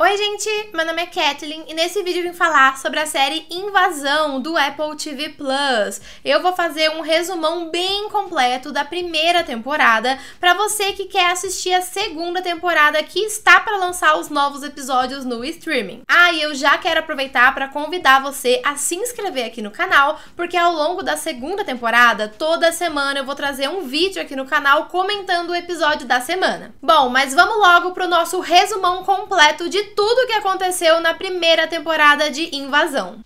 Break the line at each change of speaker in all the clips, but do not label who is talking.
Oi gente, meu nome é Kathleen e nesse vídeo eu vim falar sobre a série Invasão do Apple TV+. Eu vou fazer um resumão bem completo da primeira temporada para você que quer assistir a segunda temporada que está para lançar os novos episódios no streaming. E eu já quero aproveitar para convidar você a se inscrever aqui no canal, porque ao longo da segunda temporada, toda semana eu vou trazer um vídeo aqui no canal comentando o episódio da semana. Bom, mas vamos logo pro nosso resumão completo de tudo o que aconteceu na primeira temporada de Invasão.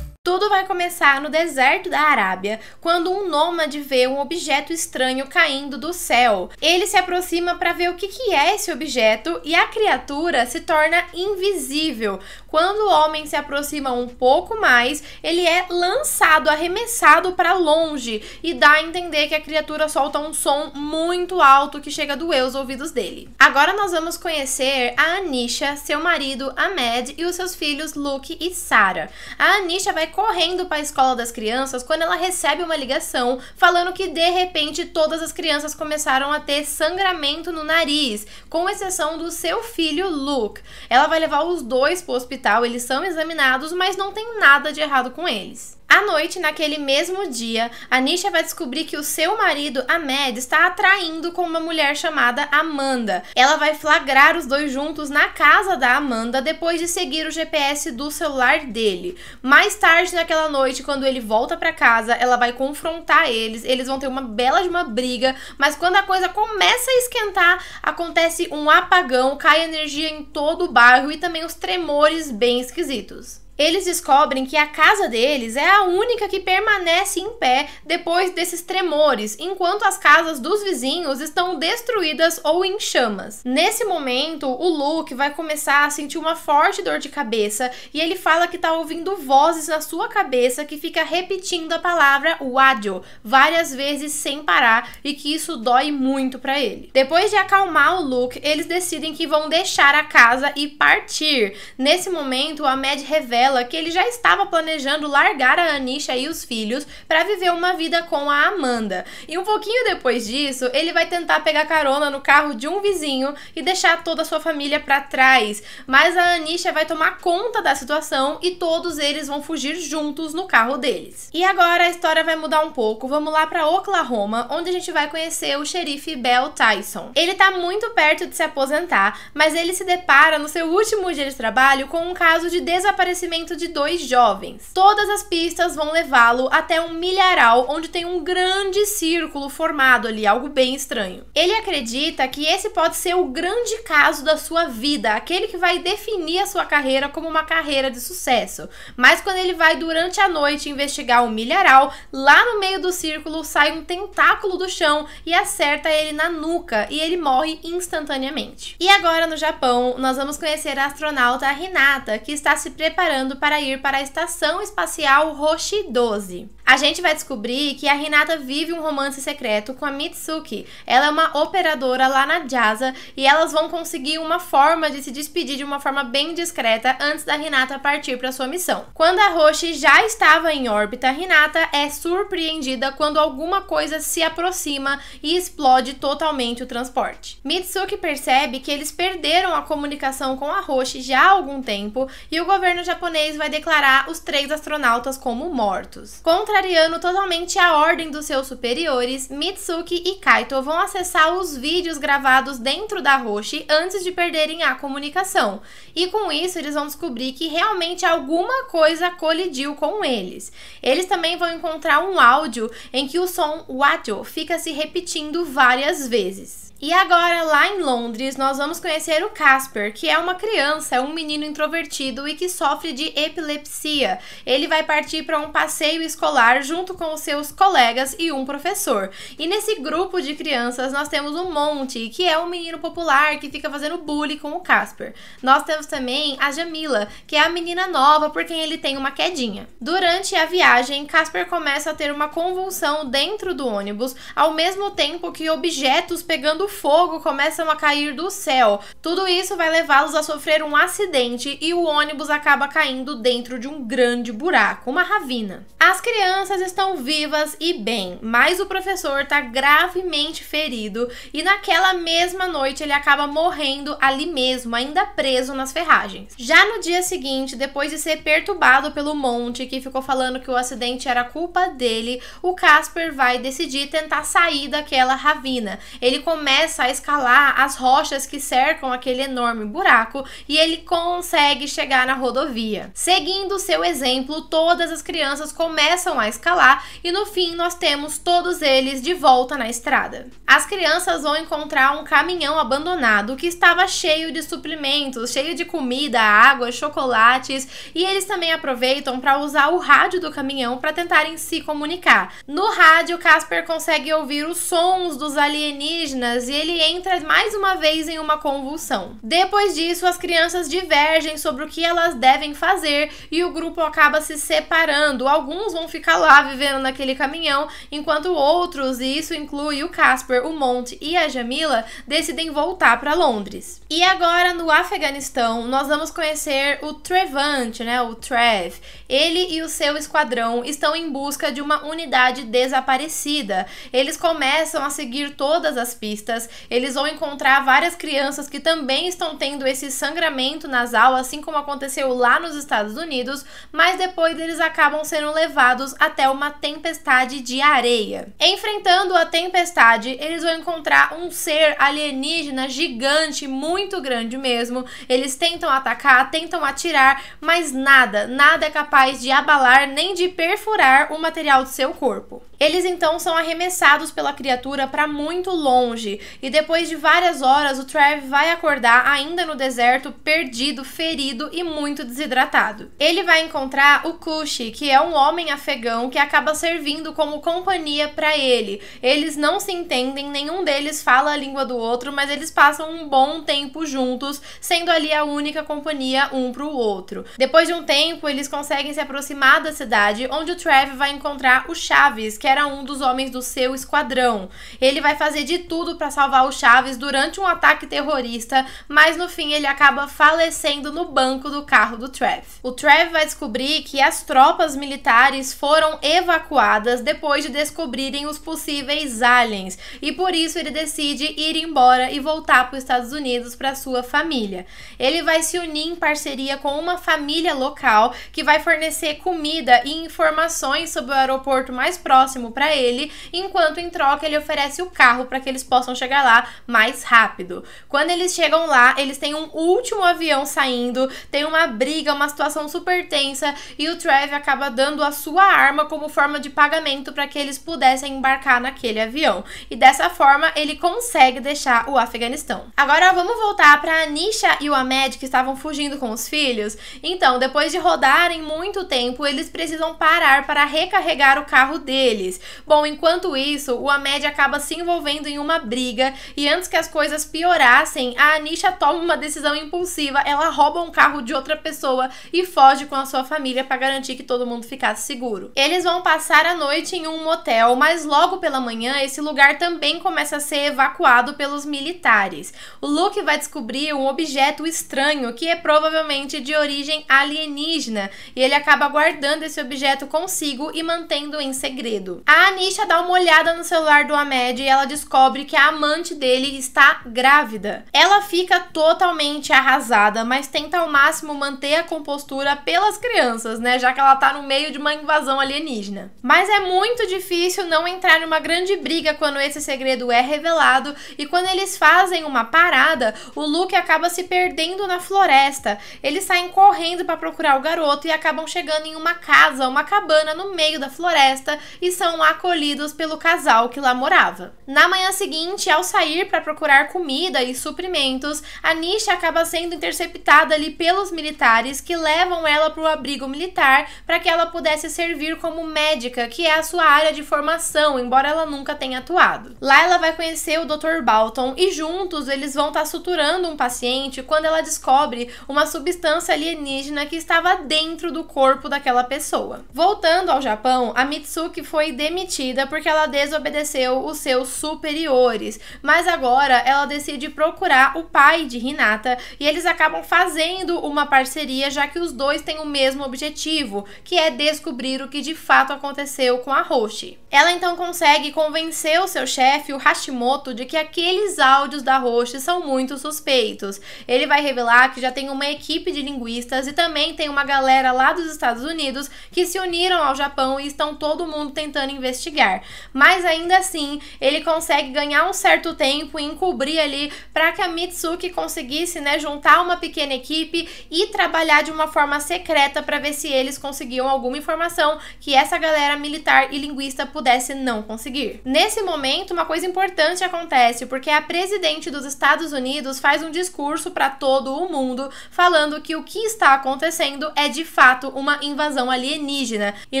Tudo vai começar no deserto da Arábia, quando um nômade vê um objeto estranho caindo do céu. Ele se aproxima para ver o que é esse objeto e a criatura se torna invisível. Quando o homem se aproxima um pouco mais, ele é lançado, arremessado para longe e dá a entender que a criatura solta um som muito alto que chega a doer os ouvidos dele. Agora nós vamos conhecer a Anisha, seu marido Ahmed e os seus filhos Luke e Sarah. A Anisha vai correndo para a escola das crianças quando ela recebe uma ligação falando que de repente todas as crianças começaram a ter sangramento no nariz, com exceção do seu filho Luke. Ela vai levar os dois para o hospital, eles são examinados, mas não tem nada de errado com eles. À noite, naquele mesmo dia, Anisha vai descobrir que o seu marido, Ahmed, está atraindo com uma mulher chamada Amanda. Ela vai flagrar os dois juntos na casa da Amanda depois de seguir o GPS do celular dele. Mais tarde naquela noite, quando ele volta para casa, ela vai confrontar eles vão ter uma bela de uma briga, mas quando a coisa começa a esquentar, acontece um apagão, cai energia em todo o bairro e também os tremores bem esquisitos. Eles descobrem que a casa deles é a única que permanece em pé depois desses tremores, enquanto as casas dos vizinhos estão destruídas ou em chamas. Nesse momento, o Luke vai começar a sentir uma forte dor de cabeça e ele fala que está ouvindo vozes na sua cabeça que fica repetindo a palavra Wadio várias vezes sem parar e que isso dói muito para ele. Depois de acalmar o Luke, eles decidem que vão deixar a casa e partir. Nesse momento, a Ahmed revela que ele já estava planejando largar a Anisha e os filhos para viver uma vida com a Amanda. E um pouquinho depois disso, ele vai tentar pegar carona no carro de um vizinho e deixar toda a sua família para trás. Mas a Anisha vai tomar conta da situação e todos eles vão fugir juntos no carro deles. E agora a história vai mudar um pouco. Vamos lá para Oklahoma, onde a gente vai conhecer o xerife Bell Tyson. Ele tá muito perto de se aposentar, mas ele se depara no seu último dia de trabalho com um caso de desaparecimento de dois jovens. Todas as pistas vão levá-lo até um milharal onde tem um grande círculo formado ali, algo bem estranho. Ele acredita que esse pode ser o grande caso da sua vida, aquele que vai definir a sua carreira como uma carreira de sucesso. Mas quando ele vai durante a noite investigar o milharal, lá no meio do círculo sai um tentáculo do chão e acerta ele na nuca e ele morre instantaneamente. E agora no Japão, nós vamos conhecer a astronauta Hinata, que está se preparando para ir para a Estação Espacial Roshi 12. A gente vai descobrir que a Hinata vive um romance secreto com a Mitsuki. Ela é uma operadora lá na JAXA e elas vão conseguir uma forma de se despedir de uma forma bem discreta antes da Hinata partir para sua missão. Quando a Roshi já estava em órbita, Hinata é surpreendida quando alguma coisa se aproxima e explode totalmente o transporte. Mitsuki percebe que eles perderam a comunicação com a Roshi já há algum tempo e o governo japonês vai declarar os 3 astronautas como mortos. Contrariando totalmente a ordem dos seus superiores, Mitsuki e Kaito vão acessar os vídeos gravados dentro da Roshi antes de perderem a comunicação. E com isso eles vão descobrir que realmente alguma coisa colidiu com eles. Eles também vão encontrar um áudio em que o som Wadio fica se repetindo várias vezes. E agora, lá em Londres, nós vamos conhecer o Casper, que é uma criança, é um menino introvertido e que sofre de epilepsia. Ele vai partir para um passeio escolar junto com os seus colegas e um professor. E nesse grupo de crianças, nós temos o Monty, que é um menino popular que fica fazendo bullying com o Casper. Nós temos também a Jamila, que é a menina nova por quem ele tem uma quedinha. Durante a viagem, Casper começa a ter uma convulsão dentro do ônibus, ao mesmo tempo que objetos pegando fogo começam a cair do céu. Tudo isso vai levá-los a sofrer um acidente e o ônibus acaba caindo dentro de um grande buraco, uma ravina. As crianças estão vivas e bem, mas o professor está gravemente ferido e naquela mesma noite ele acaba morrendo ali mesmo, ainda preso nas ferragens. Já no dia seguinte, depois de ser perturbado pelo Monty, que ficou falando que o acidente era culpa dele, o Casper vai decidir tentar sair daquela ravina. Ele começa a escalar as rochas que cercam aquele enorme buraco e ele consegue chegar na rodovia. Seguindo seu exemplo, todas as crianças começam a escalar e no fim nós temos todos eles de volta na estrada. As crianças vão encontrar um caminhão abandonado que estava cheio de suprimentos, cheio de comida, água, chocolates, e eles também aproveitam para usar o rádio do caminhão para tentarem se comunicar. No rádio, Casper consegue ouvir os sons dos alienígenas e ele entra mais uma vez em uma convulsão. Depois disso, as crianças divergem sobre o que elas devem fazer e o grupo acaba se separando. Alguns vão ficar lá vivendo naquele caminhão, enquanto outros, e isso inclui o Casper, o Monty e a Jamila, decidem voltar para Londres. E agora, no Afeganistão, nós vamos conhecer o Trevant, né, o Trev. Ele e o seu esquadrão estão em busca de uma unidade desaparecida. Eles começam a seguir todas as pistas, eles vão encontrar várias crianças que também estão tendo esse sangramento nasal, assim como aconteceu lá nos Estados Unidos, mas depois eles acabam sendo levados até uma tempestade de areia. Enfrentando a tempestade, eles vão encontrar um ser alienígena gigante, muito grande mesmo. Eles tentam atacar, tentam atirar, mas nada é capaz de abalar nem de perfurar o material do seu corpo. Eles então são arremessados pela criatura para muito longe e depois de várias horas o Trev vai acordar ainda no deserto, perdido, ferido e muito desidratado. Ele vai encontrar o Kushi, que é um homem afegão que acaba servindo como companhia para ele. Eles não se entendem, nenhum deles fala a língua do outro, mas eles passam um bom tempo juntos, sendo ali a única companhia um para o outro. Depois de um tempo, eles conseguem se aproximar da cidade, onde o Trev vai encontrar o Chaves, que era um dos homens do seu esquadrão. Ele vai fazer de tudo para salvar o Chaves durante um ataque terrorista, mas no fim ele acaba falecendo no banco do carro do Trev. O Trev vai descobrir que as tropas militares foram evacuadas depois de descobrirem os possíveis aliens, e por isso ele decide ir embora e voltar para os Estados Unidos para sua família. Ele vai se unir em parceria com uma família local que vai fornecer comida e informações sobre o aeroporto mais próximo para ele, enquanto em troca ele oferece o carro para que eles possam chegar lá mais rápido. Quando eles chegam lá, eles têm um último avião saindo, tem uma briga, uma situação super tensa, e o Trev acaba dando a sua arma como forma de pagamento para que eles pudessem embarcar naquele avião. E dessa forma ele consegue deixar o Afeganistão. Agora vamos voltar para a Nisha e o Ahmed, que estavam fugindo com os filhos. Então, depois de rodarem muito tempo, eles precisam parar para recarregar o carro deles. Bom, enquanto isso, o Ahmed acaba se envolvendo em uma briga e antes que as coisas piorassem, a Anisha toma uma decisão impulsiva, ela rouba um carro de outra pessoa e foge com a sua família para garantir que todo mundo ficasse seguro. Eles vão passar a noite em um motel, mas logo pela manhã esse lugar também começa a ser evacuado pelos militares. O Luke vai descobrir um objeto estranho que é provavelmente de origem alienígena e ele acaba guardando esse objeto consigo e mantendo em segredo. A Anisha dá uma olhada no celular do Ahmed e ela descobre que a amante dele está grávida. Ela fica totalmente arrasada, mas tenta ao máximo manter a compostura pelas crianças, né? Já que ela tá no meio de uma invasão alienígena. Mas é muito difícil não entrar numa grande briga quando esse segredo é revelado e quando eles fazem uma parada, o Luke acaba se perdendo na floresta. Eles saem correndo para procurar o garoto e acabam chegando em uma casa, uma cabana no meio da floresta e são acolhidos pelo casal que lá morava. Na manhã seguinte, ao sair para procurar comida e suprimentos, a Nisha acaba sendo interceptada ali pelos militares que levam ela para o abrigo militar para que ela pudesse servir como médica, que é a sua área de formação, embora ela nunca tenha atuado. Lá ela vai conhecer o Dr. Balton e juntos eles vão estar suturando um paciente quando ela descobre uma substância alienígena que estava dentro do corpo daquela pessoa. Voltando ao Japão, a Mitsuki foi demitida porque ela desobedeceu os seus superiores, mas agora ela decide procurar o pai de Hinata e eles acabam fazendo uma parceria, já que os dois têm o mesmo objetivo, que é descobrir o que de fato aconteceu com a Hoshi. Ela então consegue convencer o seu chefe, o Hashimoto, de que aqueles áudios da Hoshi são muito suspeitos. Ele vai revelar que já tem uma equipe de linguistas e também tem uma galera lá dos Estados Unidos que se uniram ao Japão e estão todo mundo tentando investigar. Mas ainda assim, ele consegue ganhar um certo tempo e encobrir ali para que a Mitsuki conseguisse, né, juntar uma pequena equipe e trabalhar de uma forma secreta para ver se eles conseguiam alguma informação que essa galera militar e linguista pudesse não conseguir. Nesse momento, uma coisa importante acontece, porque a presidente dos Estados Unidos faz um discurso para todo o mundo falando que o que está acontecendo é de fato uma invasão alienígena. E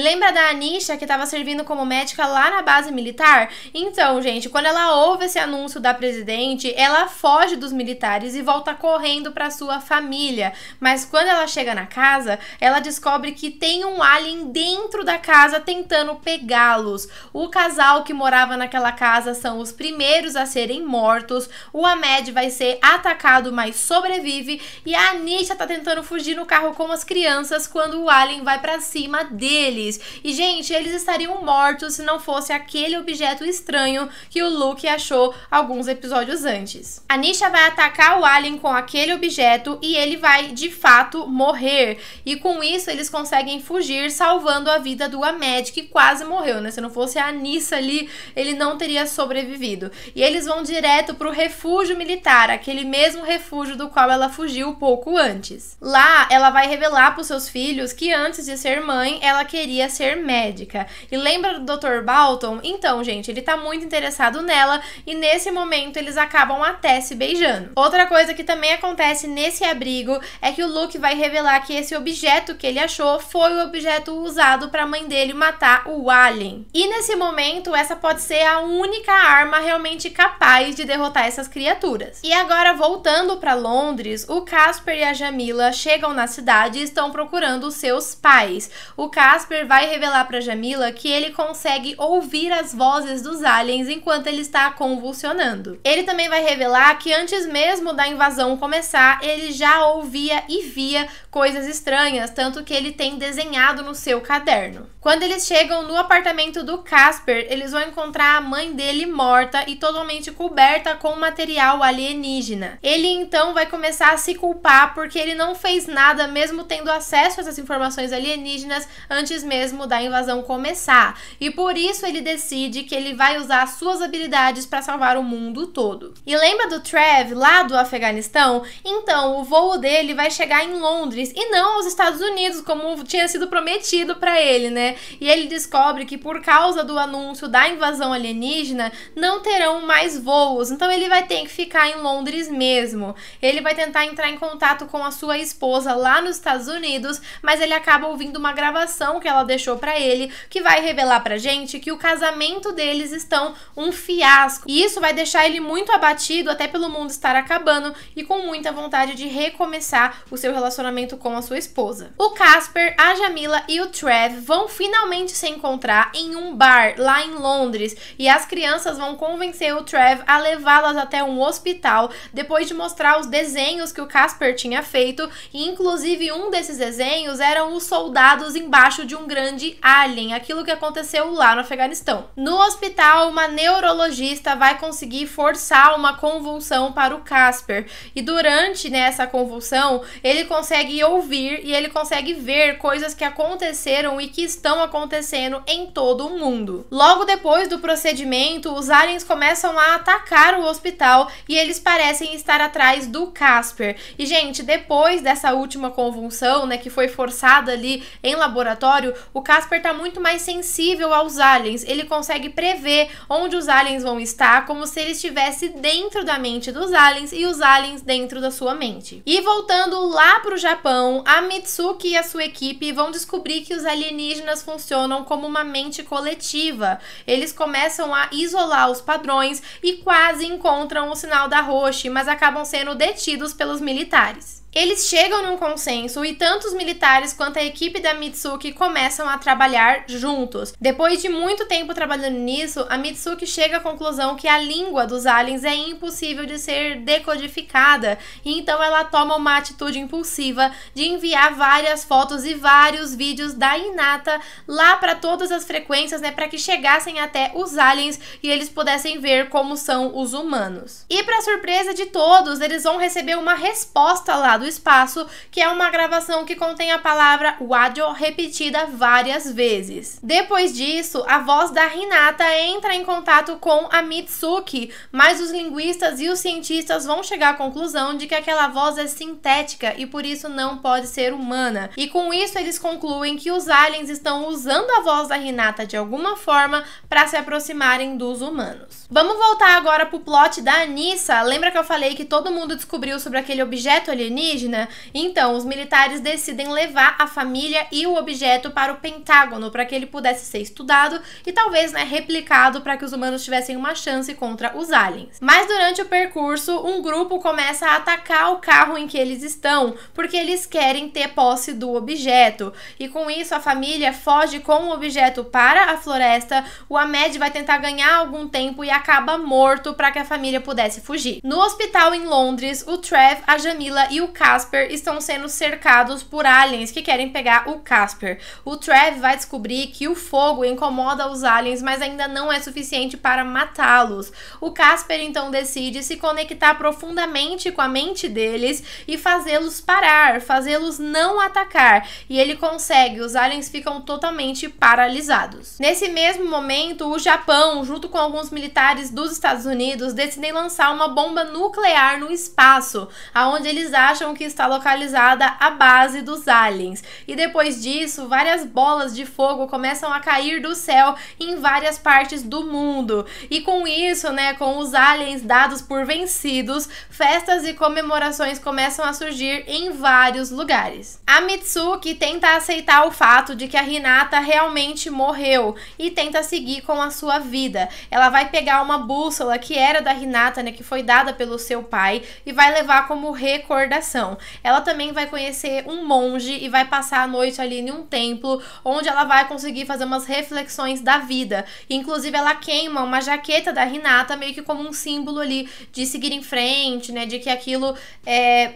lembra da Anisha que estava servindo como médica lá na base militar? Então, gente, quando ela ouve esse anúncio da presidente, ela foge dos militares e volta correndo para sua família. Mas quando ela chega na casa, ela descobre que tem um alien dentro da casa tentando pegá-los. O casal que morava naquela casa são os primeiros a serem mortos. O Ahmed vai ser atacado, mas sobrevive. E a Anisha tá tentando fugir no carro com as crianças quando o alien vai pra cima deles. E, gente, eles estariam mortos se não fosse aquele objeto estranho que o Luke achou alguns episódios antes. A Anisha vai atacar o alien com aquele objeto e ele vai, de fato, morrer. E com isso, eles conseguem fugir, salvando a vida do Ahmed, que quase morreu, né? Se não fosse a Anissa ali, ele não teria sobrevivido. E eles vão direto pro refúgio militar, aquele mesmo refúgio do qual ela fugiu pouco antes. Lá, ela vai revelar pros seus filhos que antes de ser mãe, ela queria ser médica. E lembra do Dr. Balton? Então, gente, ele tá muito interessado nela e nesse momento eles acabam até se beijando. Outra coisa que também acontece nesse abrigo é que o Luke vai revelar que esse objeto que ele achou foi o objeto usado pra mãe dele matar o alien. E nesse momento, essa pode ser a única arma realmente capaz de derrotar essas criaturas. E agora, voltando pra Londres, o Casper e a Jamila chegam na cidade e estão procurando os seus pais. O Casper vai revelar pra Jamila que ele consegue ouvir as vozes dos aliens enquanto ele está convulsionando. Ele também vai revelar que antes mesmo da invasão começar, ele já ouvia e via coisas estranhas, tanto que ele tem desenhado no seu caderno. Quando eles chegam no apartamento do Casper, eles vão encontrar a mãe dele morta e totalmente coberta com material alienígena. Ele então vai começar a se culpar porque ele não fez nada mesmo tendo acesso a essas informações alienígenas antes mesmo da invasão começar. E por isso ele decide que ele vai usar suas habilidades para salvar o mundo todo. E lembra do Trev lá do Afeganistão? Então, o voo dele vai chegar em Londres e não aos Estados Unidos, como tinha sido prometido para ele, né? E ele descobre que por causa do anúncio da invasão alienígena, não terão mais voos. Então ele vai ter que ficar em Londres mesmo. Ele vai tentar entrar em contato com a sua esposa lá nos Estados Unidos, mas ele acaba ouvindo uma gravação que ela deixou para ele, que vai revelar pra gente que o casamento deles estão um fiasco. E isso vai deixar ele muito abatido, até pelo mundo estar acabando, e com muita vontade de recomeçar o seu relacionamento com a sua esposa. O Casper, a Jamila e o Trev vão finalmente se encontrar em um bar lá em Londres, e as crianças vão convencer o Trev a levá-las até um hospital, depois de mostrar os desenhos que o Casper tinha feito, e inclusive um desses desenhos eram os soldados embaixo de um grande alien, aquilo que aconteceu lá no Afeganistão. No hospital, uma neurologista vai conseguir forçar uma convulsão para o Casper, e durante, né, essa convulsão, ele consegue ouvir e ele consegue ver coisas que aconteceram e que estão acontecendo em todo o mundo. Logo depois do procedimento, os aliens começam a atacar o hospital e eles parecem estar atrás do Casper. E, gente, depois dessa última convulsão, né, que foi forçada ali em laboratório, o Casper tá muito mais sensível aos aliens. Ele consegue prever onde os aliens vão estar, como se ele estivesse dentro da mente dos aliens e os aliens dentro da sua mente. E voltando lá pro Japão, a Mitsuki e a sua equipe vão descobrir que os alienígenas funcionam como uma mente coletiva. Eles começam a isolar os padrões e quase encontram o sinal da Hoshi, mas acabam sendo detidos pelos militares. Eles chegam num consenso e tanto os militares quanto a equipe da Mitsuki começam a trabalhar juntos. Depois de muito tempo trabalhando nisso, a Mitsuki chega à conclusão que a língua dos aliens é impossível de ser decodificada, e então ela toma uma atitude impulsiva de enviar várias fotos e vários vídeos da Hinata lá para todas as frequências, né, para que chegassem até os aliens e eles pudessem ver como são os humanos. E para surpresa de todos, eles vão receber uma resposta lá do espaço, que é uma gravação que contém a palavra Wajo repetida várias vezes. Depois disso, a voz da Hinata entra em contato com a Mitsuki, mas os linguistas e os cientistas vão chegar à conclusão de que aquela voz é sintética e por isso não pode ser humana. E com isso eles concluem que os aliens estão usando a voz da Hinata de alguma forma para se aproximarem dos humanos. Vamos voltar agora pro plot da Anissa. Lembra que eu falei que todo mundo descobriu sobre aquele objeto alienígena? Então, os militares decidem levar a família e o objeto para o Pentágono para que ele pudesse ser estudado e talvez, né, replicado para que os humanos tivessem uma chance contra os aliens. Mas durante o percurso, um grupo começa a atacar o carro em que eles estão, porque eles querem ter posse do objeto. E com isso, a família foge com o objeto para a floresta. O Ahmed vai tentar ganhar algum tempo e acaba morto para que a família pudesse fugir. No hospital em Londres, o Trev, a Jamila e o Casper estão sendo cercados por aliens que querem pegar o Casper. O Trev vai descobrir que o fogo incomoda os aliens, mas ainda não é suficiente para matá-los. O Casper então decide se conectar profundamente com a mente deles e fazê-los parar, fazê-los não atacar. E ele consegue, os aliens ficam totalmente paralisados. Nesse mesmo momento, o Japão, junto com alguns militares dos Estados Unidos, decidem lançar uma bomba nuclear no espaço, aonde eles acham que está localizada a base dos aliens. E depois disso, várias bolas de fogo começam a cair do céu em várias partes do mundo. E com isso, né, com os aliens dados por vencidos, festas e comemorações começam a surgir em vários lugares. A Mitsuki tenta aceitar o fato de que a Hinata realmente morreu e tenta seguir com a sua vida. Ela vai pegar uma bússola que era da Hinata, né, que foi dada pelo seu pai, e vai levar como recordação. Ela também vai conhecer um monge e vai passar a noite ali em um templo, onde ela vai conseguir fazer umas reflexões da vida. Inclusive, ela queima uma jaqueta da Hinata, meio que como um símbolo ali de seguir em frente, né, de que aquilo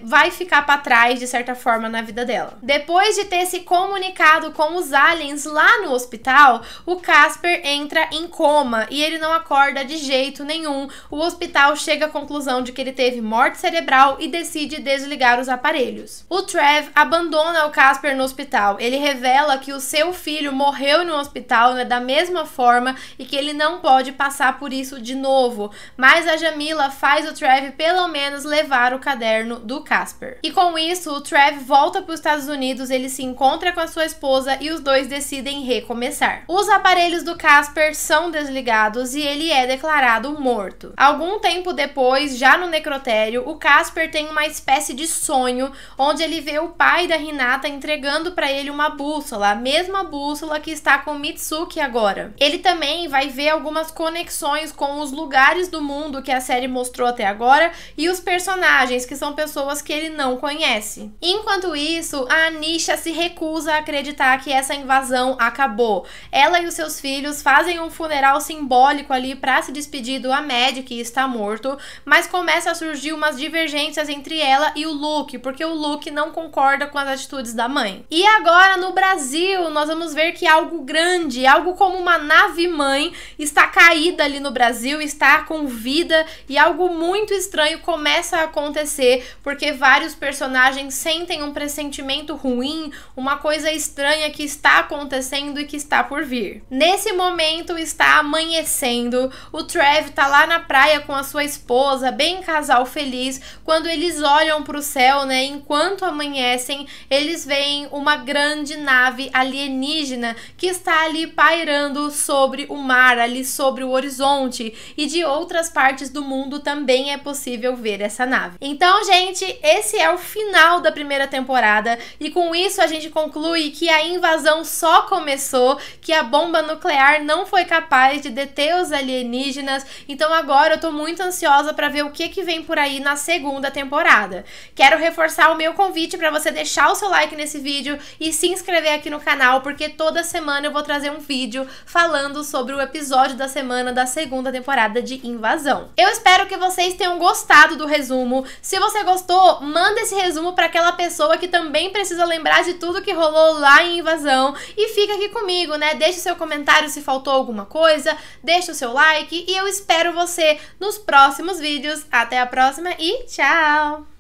vai ficar para trás, de certa forma, na vida dela. Depois de ter se comunicado com os aliens lá no hospital, o Casper entra em coma e ele não acorda de jeito nenhum. O hospital chega à conclusão de que ele teve morte cerebral e decide desligar os aparelhos. O Trev abandona o Casper no hospital. Ele revela que o seu filho morreu no hospital, né, da mesma forma, e que ele não pode passar por isso de novo. Mas a Jamila faz o Trev pelo menos levar o caderno do Casper. E com isso, o Trev volta para os Estados Unidos, ele se encontra com a sua esposa e os dois decidem recomeçar. Os aparelhos do Casper são desligados e ele é declarado morto. Algum tempo depois, já no necrotério, o Casper tem uma espécie de sonho onde ele vê o pai da Hinata entregando para ele uma bússola, a mesma bússola que está com Mitsuki agora. Ele também vai ver algumas conexões com os lugares do mundo que a série mostrou até agora e os personagens, que são pessoas que ele não conhece. Enquanto isso, a Anisha se recusa a acreditar que essa invasão acabou. Ela e os seus filhos fazem um funeral simbólico ali para se despedir do Ahmed, que está morto, mas começa a surgir umas divergências entre ela e o Luke, porque o Luke não concorda com as atitudes da mãe. E agora, no Brasil, nós vamos ver que algo grande, algo como uma nave-mãe, está caída ali no Brasil, está com vida, e algo muito estranho começa a acontecer, porque vários personagens sentem um pressentimento ruim, uma coisa estranha que está acontecendo e que está por vir. Nesse momento está amanhecendo, o Trev tá lá na praia com a sua esposa, bem casal feliz, quando eles olham para o céu, né, enquanto amanhecem, eles veem uma grande nave alienígena que está ali pairando sobre o mar, ali sobre o horizonte, e de outras partes do mundo também é possível ver essa nave. Então, gente, esse é o final da primeira temporada, e com isso a gente conclui que a invasão só começou, que a bomba nuclear não foi capaz de deter os alienígenas. Então agora eu tô muito ansiosa para ver o que vem por aí na segunda temporada. Quero Quero reforçar o meu convite para você deixar o seu like nesse vídeo e se inscrever aqui no canal, porque toda semana eu vou trazer um vídeo falando sobre o episódio da semana da segunda temporada de Invasão. Eu espero que vocês tenham gostado do resumo. Se você gostou, manda esse resumo para aquela pessoa que também precisa lembrar de tudo que rolou lá em Invasão e fica aqui comigo, né? Deixe seu comentário se faltou alguma coisa, deixa o seu like e eu espero você nos próximos vídeos. Até a próxima e tchau!